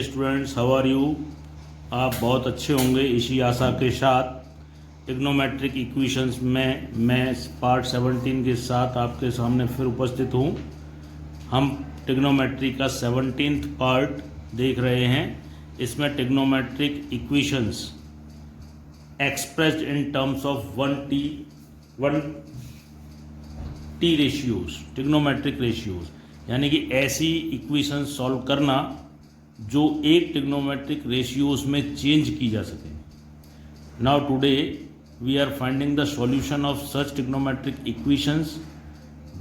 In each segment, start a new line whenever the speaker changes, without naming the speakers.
Students, how are you. आप बहुत अच्छे होंगे इसी आशा के साथ ट्रिग्नोमेट्रिक इक्वेशंस में मैं पार्ट 17 के साथ आपके सामने फिर उपस्थित हूँ। हम ट्रिग्नोमेट्री का 17th पार्ट देख रहे हैं। इसमें trigonometric equations expressed in terms of 1T ratios, trigonometric ratios, यानी कि ऐसी इक्वेशन सॉल्व करना जो एक ट्रिग्नोमेट्रिक रेशियोज में चेंज की जा सके। Now today we are finding the solution of such trigonometric equations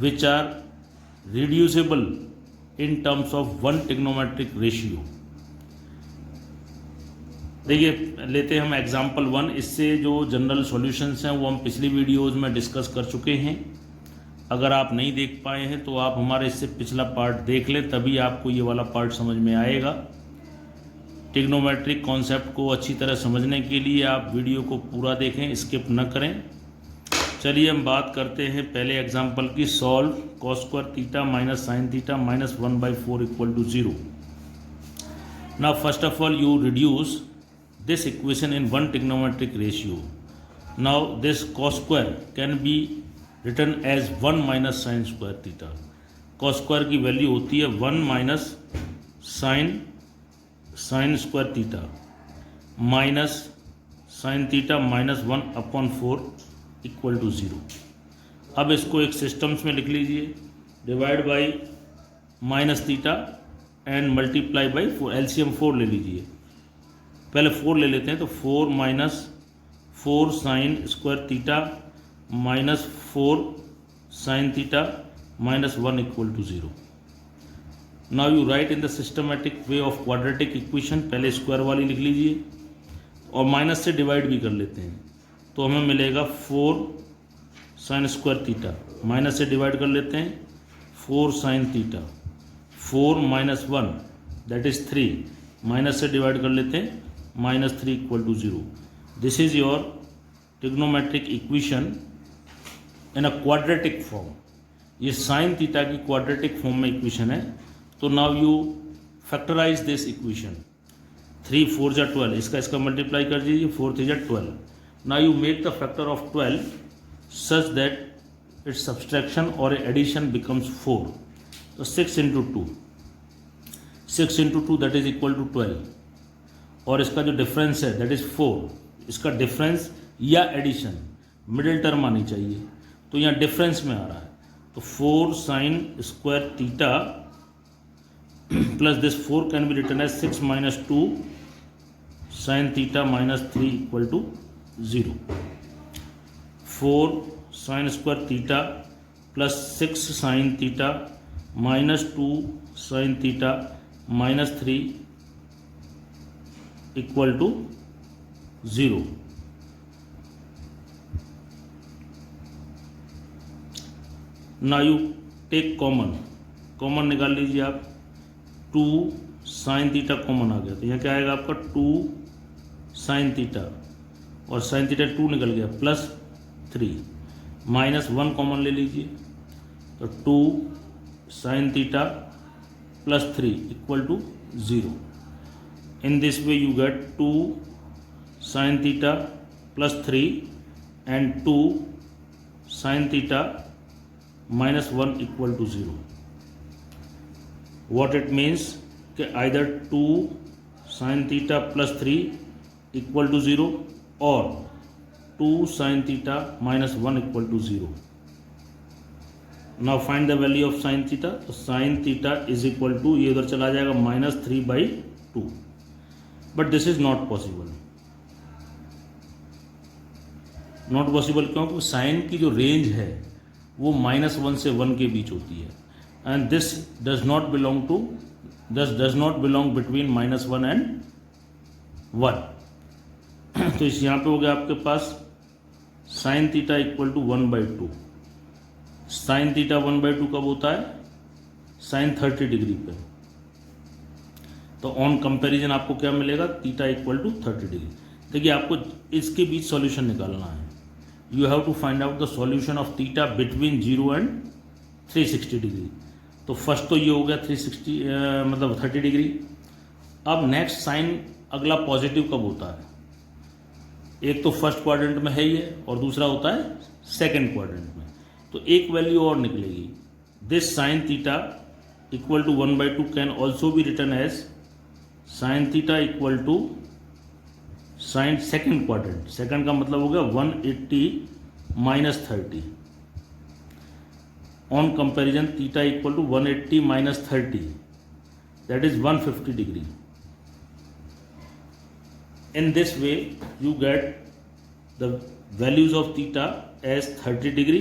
which are reducible in terms of one trigonometric ratio. देखिए, लेते हैं हम एग्जाम्पल 1। इससे जो जनरल सॉल्यूशंस हैं वो हम पिछली वीडियोज़ में डिस्कस कर चुके हैं। अगर आप नहीं देख पाए हैं तो आप हमारे इससे पिछला पार्ट देख लें, तभी आपको ये वाला पार्ट समझ में आएगा। ट्रिग्नोमेट्रिक कॉन्सेप्ट को अच्छी तरह समझने के लिए आप वीडियो को पूरा देखें, स्किप न करें। चलिए हम बात करते हैं पहले एग्जाम्पल की। Solve cos square theta minus sine theta minus 1/4 equal to 0। Now first of all you reduce this equation in one trigonometric ratio. Now this cos square can be written as 1 minus sin square theta. cos square की value होती है 1 minus sin square theta minus sin theta minus 1/4 equal to 0। अब इसको एक systems में लिख लीजिए, divide by minus theta and multiply by 4, LCM 4 ले लीजिए। पहले 4 ले लेते हैं, तो 4 minus 4 sine square theta minus 4 sine theta minus 1 equal to 0। Now you write in the systematic way of quadratic equation. पहले स्क्वायर वाली लिख लीजिए और माइनस से डिवाइड भी कर लेते हैं, तो हमें मिलेगा 4 साइन स्क्वायर थीटा, माइनस से डिवाइड कर लेते हैं 4 sine theta, 4 minus 1 that is 3, minus से डिवाइड कर लेते हैं minus 3 equal to 0। This is your trigonometric equation in a quadratic form. ये साइन थीटा की क्वाड्रेटिक फॉर्म में इक्वेशन है। तो now you factorise this equation. 3 4 जा 12, इसका मल्टीप्लाई कर दीजिए, 4 3 जा 12। Now you make the factor of 12 such that its subtraction और एडिशन बिकम्स 4। तो 6 into 2, 6 into 2 that is equal to 12, और इसका जो डिफरेंस है दैट इज 4। इसका डिफरेंस या एडिशन मिडिल टर्म आनी चाहिए, तो यहाँ डिफरेंस में आ रहा है। तो 4 sine square theta plus this 4 can be written as 6 minus 2 sine theta minus 3 equal to 0। 4 sine square theta plus 6 sine theta minus 2 sine theta minus 3 equal to 0। Now you take common निकाल लीजिए आप। 2 sine theta common आ गया, तो यहाँ क्या आएगा आपका 2 sine theta, और साइन थीटा 2 निकल गया, प्लस 3 माइनस 1 कॉमन ले लीजिए, तो 2 sine theta plus 3 equal to 0। In this way you get 2 sin theta plus 3 and 2 sin theta minus 1 equal to 0. What it means कि either 2 sin theta plus 3 equal to 0 or 2 sin theta minus 1 equal to 0. Now find the value of sin theta. तो sin theta is equal to, ये उधर चला जाएगा, minus 3/2। But this is not possible. Not possible क्योंकि sign की जो range है वो -1 से 1 के बीच होती है, and this does not belong between -1 and 1। तो इस यहाँ पे हो गया आपके पास sine theta equal to 1/2। Sine theta 1/2 कब होता है? साइन 30 डिग्री पे। तो ऑन कंपैरिजन आपको क्या मिलेगा? Theta equal to 30 degree. देखिए, आपको इसके बीच सॉल्यूशन निकालना है। You have to find out the solution of theta between 0 and 360 degree. तो फर्स्ट तो ये हो गया 360 मतलब 30 डिग्री। अब नेक्स्ट साइन अगला पॉजिटिव कब होता है? एक तो फर्स्ट क्वाड्रेंट में है ही है और दूसरा होता है सेकंड क्वाड्रेंट में। तो एक वैल्यू और निकलेगी, this sine theta equal to 1/2 can also be return as sine theta equal to sine second quadrant. Second का मतलब हो गया 180 minus 30 on comparison theta equal to 180 minus 30 that is 150 degree. In this way you get the values of theta as 30 degree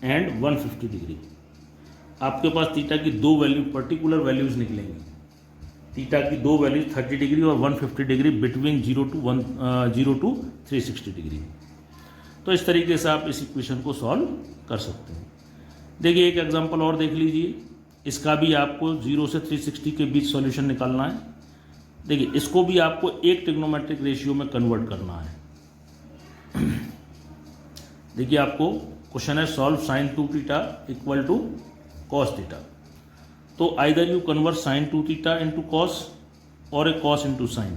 and 150 degree. आपके पास theta की दो value particular values निकलेंगी। Theta की दो वैल्यूज 30 डिग्री और 150 डिग्री बिटवीन 0 to 360 डिग्री। तो इस तरीके से आप इस इक्वेशन को सॉल्व कर सकते हैं। देखिए एक एग्जांपल और देख लीजिए, इसका भी आपको 0 से 360 के बीच सॉल्यूशन निकालना है। देखिए इसको भी आपको एक ट्रिग्नोमेट्रिक रेशियो में कन्वर्ट करना है। देखिए आपको क्वेश्चन है solve sine 2 theta equal to cos theta. तो either you convert sine 2 theta into cos और ए कॉस इनटू साइन,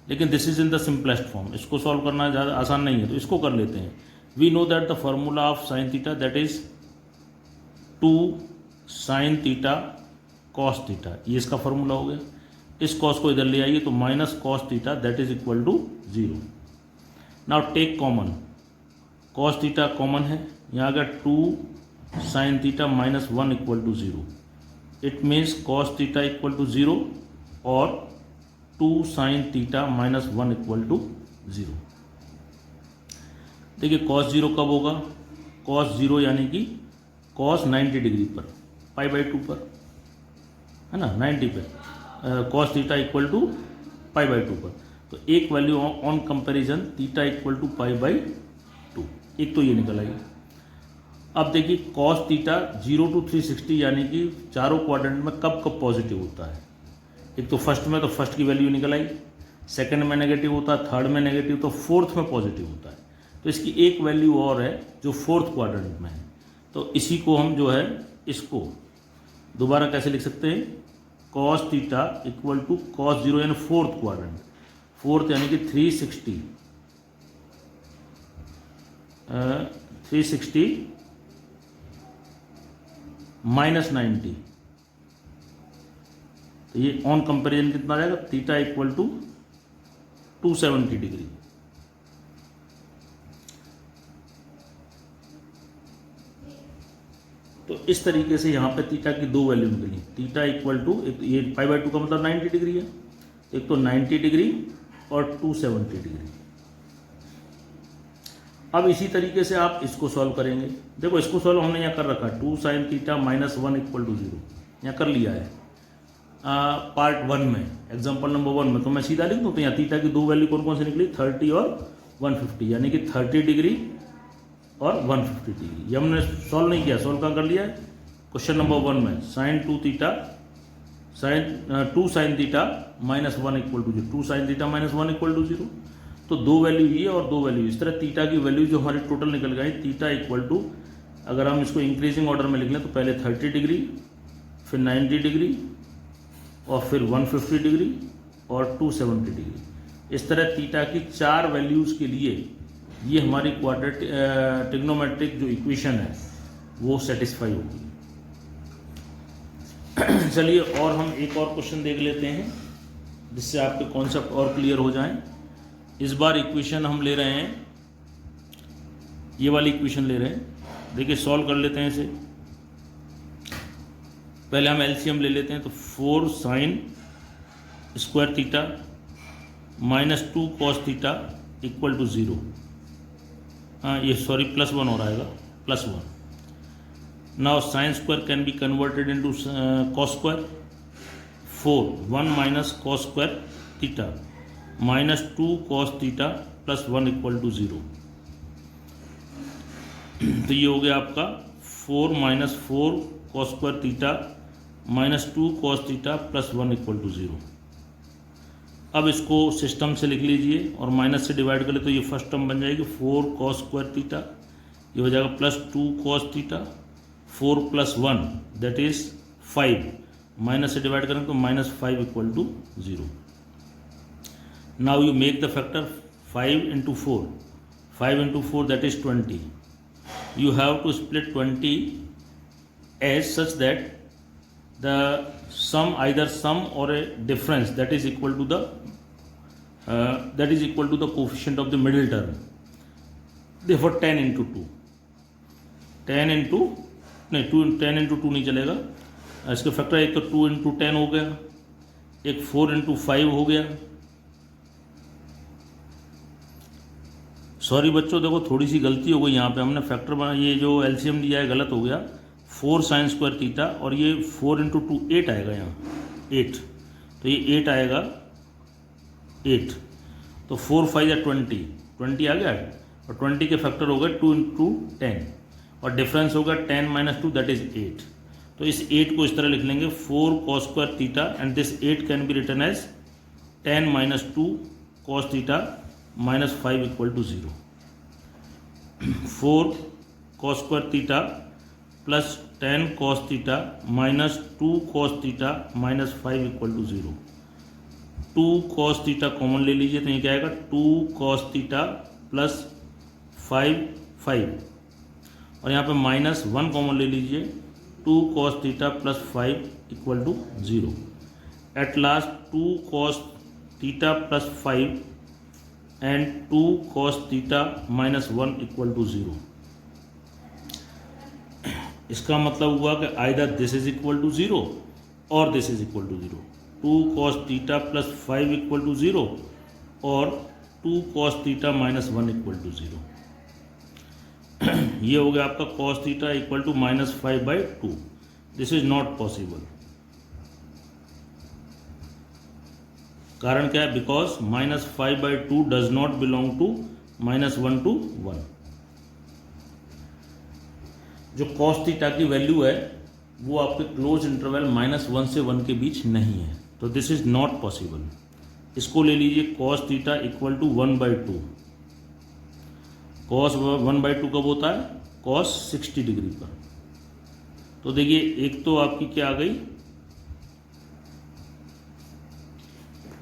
लेकिन this is in the simplest form. इसको सॉल्व करना ज़्यादा आसान नहीं है, तो इसको कर लेते हैं। We know that the formula of sine theta that is 2 sine theta cos theta, ये इसका फॉर्मूला हो गया। इस कॉस को इधर ले आइए तो minus cos theta that is equal to 0। Now take common, cos theta common है, यहाँ अगर 2 sine theta minus 1 equal to 0, it means cos theta equal to 0 और 2 sine theta minus 1 equal to 0। देखिए कॉस 0 कब होगा? कॉस 0 यानी कि cos 90 degree पर, π/2 पर, है ना, 90 पे कॉस थीटा इक्वल टू π/2 पर। तो एक value on comparison theta equal to π/2, एक तो ये निकल आई। अब देखिए कॉस थीटा 0 to 360 यानी कि चारों क्वाड्रेंट में कब कब पॉजिटिव होता है। एक तो फर्स्ट में, तो फर्स्ट की वैल्यू निकल आई, सेकंड में नेगेटिव होता है, थर्ड में नेगेटिव, तो फोर्थ में पॉजिटिव होता है। तो इसकी एक वैल्यू और है जो फोर्थ क्वाड्रेंट में है। तो इसी को हम जो है इसको दोबारा कैसे लिख सकते हैं? Cos theta equal to cos 0 यानी फोर्थ क्वाड्रेंट, फोर्थ यानी कि 360 माइनस 90। तो ये ऑन कंपेरिजन कितना आ जाएगा? Theta equal to 270 degree. तो इस तरीके से यहाँ पे थीटा की दो वैल्यू निकली। थीटा इक्वल टू, एक ये π/2 का मतलब 90 डिग्री है, एक तो 90 डिग्री और 270 डिग्री। अब इसी तरीके से आप इसको सॉल्व करेंगे। देखो इसको सॉल्व हमने यहाँ कर रखा, 2 sine theta minus 1 equal to 0 यहाँ कर लिया है पार्ट 1 में, एग्जाम्पल नंबर 1 में। तो मैं सीधा लिख दूँ, तो यहाँ थीटा की दो वैल्यू कौन कौन सी निकली? 30 और 150, यानी कि 30 डिग्री और 150 डिग्री। ये हमने सॉल्व नहीं किया, सॉल्व कहाँ कर लिया है? क्वेश्चन नंबर 1 में sine 2 theta sine theta minus 1 equal to 0, 2 sine theta minus 1 equal to 0। तो दो वैल्यू ये और दो वैल्यू इस तरह थीटा की वैल्यू जो हमारी टोटल निकल गई, थीटा इक्वल टू, अगर हम इसको इंक्रीजिंग ऑर्डर में लिख लें तो पहले 30 डिग्री, फिर 90 डिग्री और फिर 150 डिग्री और 270 डिग्री। इस तरह थीटा की 4 वैल्यूज़ के लिए ये हमारी ट्रिग्नोमेट्रिक जो इक्वेशन है वो सेटिस्फाई होगी। चलिए और हम एक और क्वेश्चन देख लेते हैं जिससे आपके कॉन्सेप्ट और क्लियर हो जाएं। इस बार इक्वेशन हम ले रहे हैं, ये वाली इक्वेशन ले रहे हैं। देखिए सॉल्व कर लेते हैं इसे। पहले हम एलसीएम ले लेते हैं, तो 4 sine square theta minus 2 cos theta equal to 0। हाँ ये सॉरी +1 हो रहेगा, +1। Now sine square can be converted into cos square. 4 1 minus cos square theta minus 2 cos theta +1 equal to 0। तो ये हो गया आपका 4 minus 4 cos square theta minus 2 cos theta +1 equal to 0। अब इसको सिस्टम से लिख लीजिए और माइनस से डिवाइड कर ले तो ये फर्स्ट टर्म बन जाएगी 4 कॉस स्क्वायर थीटा, ये हो जाएगा +2 cos theta, 4 + 1 that is 5 minus से डिवाइड करेंगे तो -5 equal to 0. Now you make the factor 5 into 4. 5 into 4 that is 20. You have to split 20 as such that the sum, either sum or a difference, that is equal to the coefficient of the middle term. Therefore 10 into 2. 10 into 2 नहीं चलेगा. इसका factor एक तो 2 into 10 हो गया, एक 4 into 5 हो गया. सॉरी बच्चों, देखो थोड़ी सी गलती हो गई यहाँ पे. हमने फैक्टर बना, ये जो एलसीएम लिया है गलत हो गया. 4 sin स्क्वायर थीटा और ये 4 into 2 8 आएगा यहाँ, 8. तो ये 8 आएगा, 8. तो 4 5 या 20 आ गया. और 20 के फैक्टर हो गए 2 into 10 और डिफरेंस होगा 10 - 2 दैट इज 8. तो इस 8 को इस तरह लिख लेंगे 4 cos square theta and this 8 can be written as 10 - 2 cos theta -5 equal to 0. 4 cos square theta plus 10 cos theta minus 2 cos theta -5 equal to 0. 2 cos theta common ले लीजिए तो ये क्या आएगा 2 cos थीटा प्लस 5 और यहाँ पे -1 कॉमन ले लीजिए 2 cos theta plus 5 equal to 0. At last 2 cos theta plus 5 and 2 cos theta -1 equal to 0. इसका मतलब हुआ कि either this is equal to 0 और this is equal to 0. 2 cos theta plus 5 equal to 0 और 2 cos theta -1 इक्वल टू 0. ये हो गया आपका cos theta equal to -5/2. This is not possible. कारण क्या है? Because -5/2 does not belong to -1 to 1. जो cos थीटा की वैल्यू है वो आपके क्लोज इंटरवल -1 से 1 के बीच नहीं है, तो दिस इज नॉट पॉसिबल. इसको ले लीजिए cos theta equal to 1/2. cos 1/2 कब होता है? cos 60 डिग्री पर. तो देखिए एक तो आपकी क्या आ गई,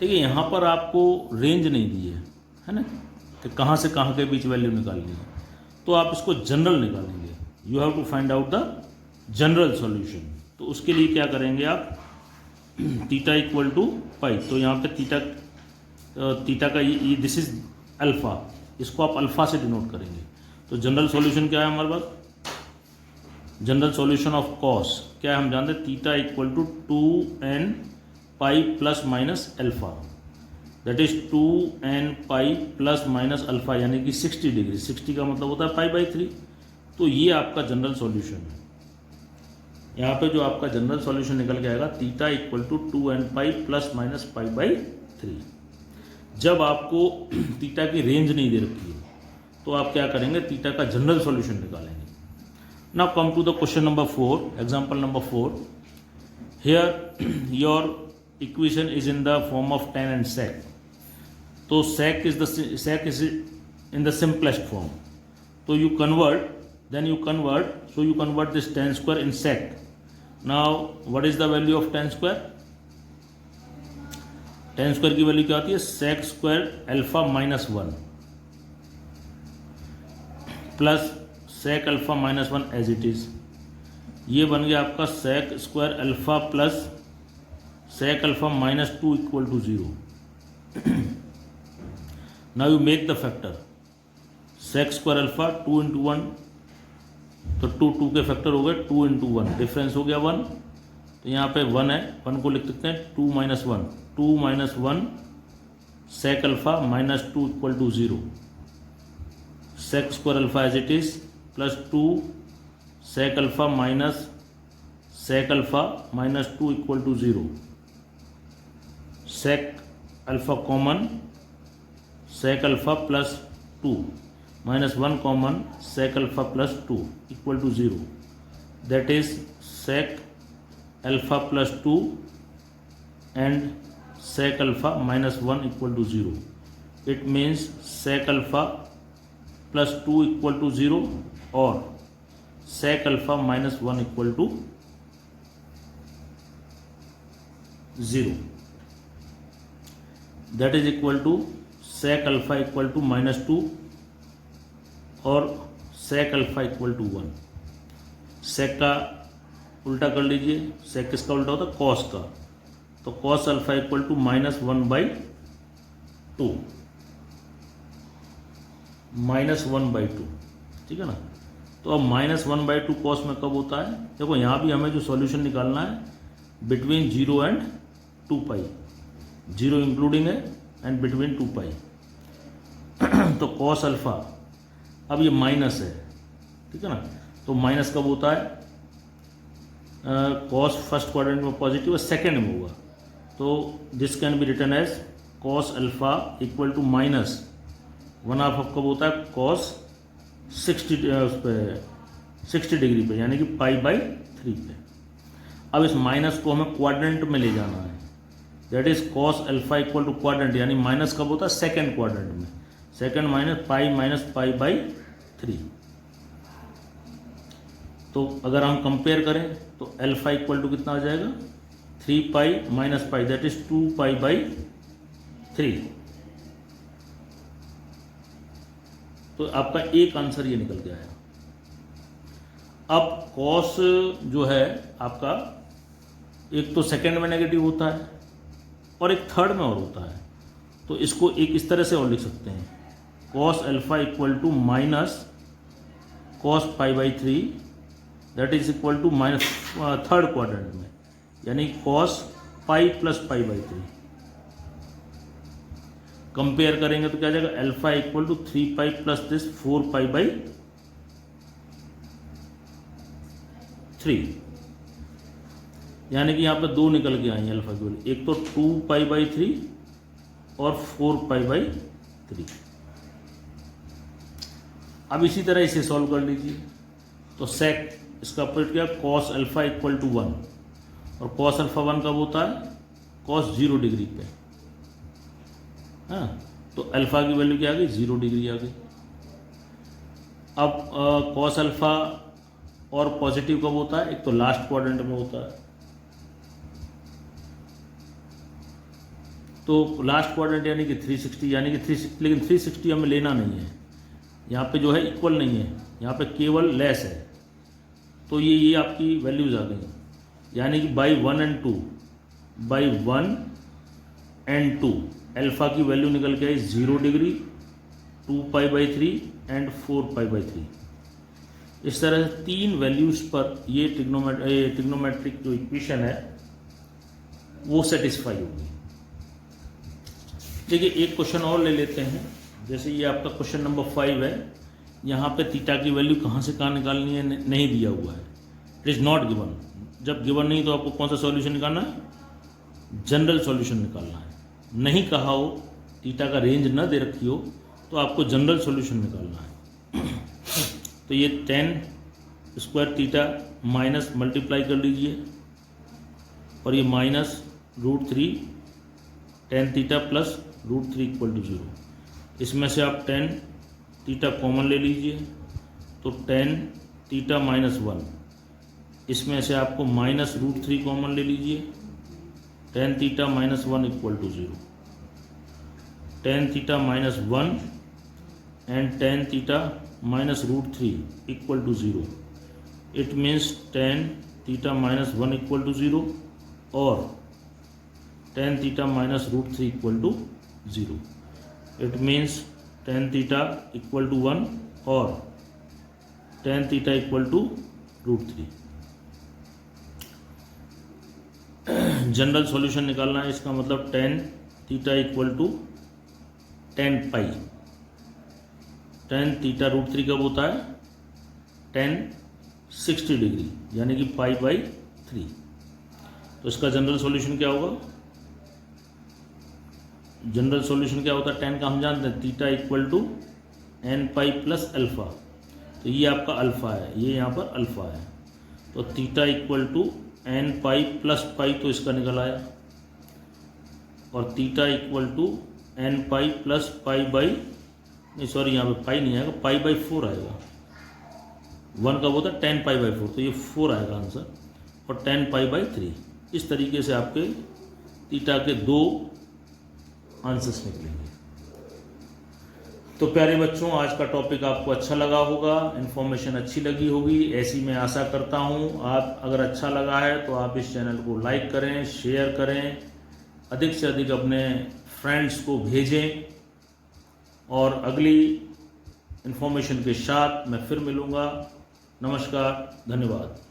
देखिए यहाँ पर आपको रेंज नहीं दी है ना, कि कहाँ से कहाँ के बीच वैल्यू निकालनी है. तो आप इसको जनरल निकालेंगे. You have to find out the general solution. तो उसके लिए क्या करेंगे आप, थीटा इक्वल टू पाई. तो यहाँ पे थीटा का ये दिस इज अल्फ़ा, इसको आप अल्फ़ा से डिनोट करेंगे. तो जनरल सॉल्यूशन क्या है हमारे पास? जनरल सॉल्यूशन ऑफ कॉस क्या है हम जानते हैं, theta equal to 2n pi plus minus alpha, that is 2n pi plus minus alpha, यानी कि 60 डिग्री. 60 का मतलब होता है π/3. तो ये आपका जनरल सॉल्यूशन है. यहाँ पे जो आपका जनरल सॉल्यूशन निकल के आएगा theta equal to 2n pi plus minus π/3. जब आपको थीटा की रेंज नहीं दे रखी है तो आप क्या करेंगे, थीटा का जनरल सॉल्यूशन निकालेंगे. Now come to the question number 4, example number 4. Here your equation is in the form of tan and sec. तो sec is in the simplest form. So you convert this tan square in sec. Now what is the value of tan square? tan square की वैल्यू क्या आती है? sec square alpha -1 plus sec alpha -1 as it is. ये बन गया आपका sec square alpha plus sec alpha -2 equal to 0. Now you make the factor sec square alpha 2 into 1, तो 2 के फैक्टर हो गए 2 into 1, डिफरेंस हो गया 1. तो यहाँ पे 1 है, 1 को लिख सकते हैं 2 - 1, 2 - 1 sec alpha -2 equal to 0. sec square alpha as it is plus 2 sec alpha minus sec alpha -2 equal to 0. sec alpha common sec alpha plus 2 -1 common sec alpha plus 2 equal to 0. That is sec alpha plus 2 and sec alpha -1 equal to 0. It means sec alpha plus 2 equal to 0 और sec alpha -1 equal to 0, that is equal to sec alpha equal to -2 और sec alpha equal to 1। sec का उल्टा कर लीजिए, sec किसका उल्टा होता है? cos का। तो cos अल्फा इक्वल टू -1/2, -1/2, ठीक है ना। तो अब -1/2 cos में कब होता है? देखो यहाँ भी हमें जो सॉल्यूशन निकालना है बिटवीन 0 एंड 2 पाई, 0 इंक्लूडिंग है एंड बिटवीन 2 पाई। तो cos अल्फा, अब ये माइनस है, ठीक है ना। तो माइनस कब होता है? cos फर्स्ट क्वाड्रेंट में पॉजिटिव है, सेकेंड में होगा। तो this can be written as cos alpha equal to -1/2 कब होता है? cos 60 डिग्री पे, यानी कि π/3 पे। अब इस माइनस को हमें क्वाड्रेंट में ले जाना है, that is cos alpha equal to quadrant, यानी माइनस कब होता है? सेकेंड क्वाड्रेंट में, सेकेंड माइनस π/3। तो अगर हम कंपेयर करें तो अल्फा इक्वल टू कितना आ जाएगा? 3π - π, दैट इज 2π/3। तो आपका एक आंसर ये निकल गया है। अब cos जो है आपका, एक तो सेकेंड में नेगेटिव होता है और एक थर्ड में और होता है। तो इसको एक इस तरह से और लिख सकते हैं, cos alpha equal to -cos π/3, that is equal to third quadrant में, यानी cos π + π/3। कंपेयर करेंगे तो क्या जाएगा? Alpha equal to 3π plus this 4π/3, यानी कि यहाँ पे 2 निकल के आई अल्फा की वैल्यू, एक तो 2π/3 और 4π/3। अब इसी तरह इसे सॉल्व कर लीजिए। तो सेक इसका अपोजिट क्या? cos अल्फा इक्वल टू 1, और cos अल्फा 1 कब होता है? cos 0 डिग्री पे। हाँ, तो अल्फा की वैल्यू क्या आ गई? 0 डिग्री आ गई। अब cos अल्फा और पॉजिटिव कब होता है? एक तो लास्ट क्वाड्रेंट में होता है। तो लास्ट क्वाड्रेंट यानी कि 360, यानी कि 360, लेकिन 360 हमें लेना नहीं है, यहाँ पे जो है इक्वल नहीं है, यहाँ पे केवल लेस है। तो ये आपकी वैल्यूज आ गई, यानी कि बाई 1 एंड 2 अल्फा की वैल्यू निकल के आई 0 डिग्री, 2π/3 एंड 4π/3। इस तरह से 3 वैल्यूज पर ये ट्रिग्नोमेट्रिक जो इक्वेशन है वो सेटिस्फाई होगी। देखिए एक क्वेश्चन और ले लेते हैं, जैसे ये आपका क्वेश्चन नंबर 5 है। यहाँ पे थीटा की वैल्यू कहाँ से कहाँ निकालनी है नहीं दिया हुआ है, इट इज़ नॉट गिवन। जब गिवन नहीं तो आपको कौन सा सॉल्यूशन निकालना है? जनरल सॉल्यूशन निकालना है। नहीं कहा हो, थीटा का रेंज ना दे रखी हो, तो आपको जनरल सॉल्यूशन निकालना है। तो ये 10² थीटा माइनस मल्टीप्लाई कर लीजिए, और ये -√3 10 थीटा प्लस √3 इक्वल टू 0। इसमें से आप 10 थीटा कॉमन ले लीजिए, तो 10 थीटा -1। इसमें से आपको -√3 कॉमन ले लीजिए, 10 theta -1 equal to 0। 10 theta -1 and 10 theta -√3 equal to 0। It means 10 theta -1 equal to 0 और 10 theta -√3 equal to 0। It means 10 theta equal to 1 और 10 theta equal to √3। General solution निकालना है, इसका मतलब 10 theta equal to 10 pi. 10 theta √3 कब होता है? 10 60 degree, यानी कि π/3। तो इसका जनरल सॉल्यूशन क्या होगा? जनरल सॉल्यूशन क्या होता है 10 का? हम जानते हैं theta equal to n pi plus alpha. तो ये आपका अल्फ़ा है, ये यहाँ पर अल्फ़ा है। तो theta equal to n pi plus pi, तो इसका निकल आया, और theta equal to n pi plus pi by, नहीं सॉरी यहाँ पे पाई नहीं आएगा, π/4 आएगा। 1 कब होता है? 10π/4, तो ये 4 आएगा आंसर, और 10π/3। इस तरीके से आपके थीटा के 2 आंसर्स निकलेंगे। तो प्यारे बच्चों, आज का टॉपिक आपको अच्छा लगा होगा, इन्फॉर्मेशन अच्छी लगी होगी, ऐसी मैं आशा करता हूँ। आप अगर अच्छा लगा है तो आप इस चैनल को लाइक करें, शेयर करें, अधिक से अधिक अपने फ्रेंड्स को भेजें, और अगली इन्फॉर्मेशन के साथ मैं फिर मिलूँगा। नमस्कार, धन्यवाद।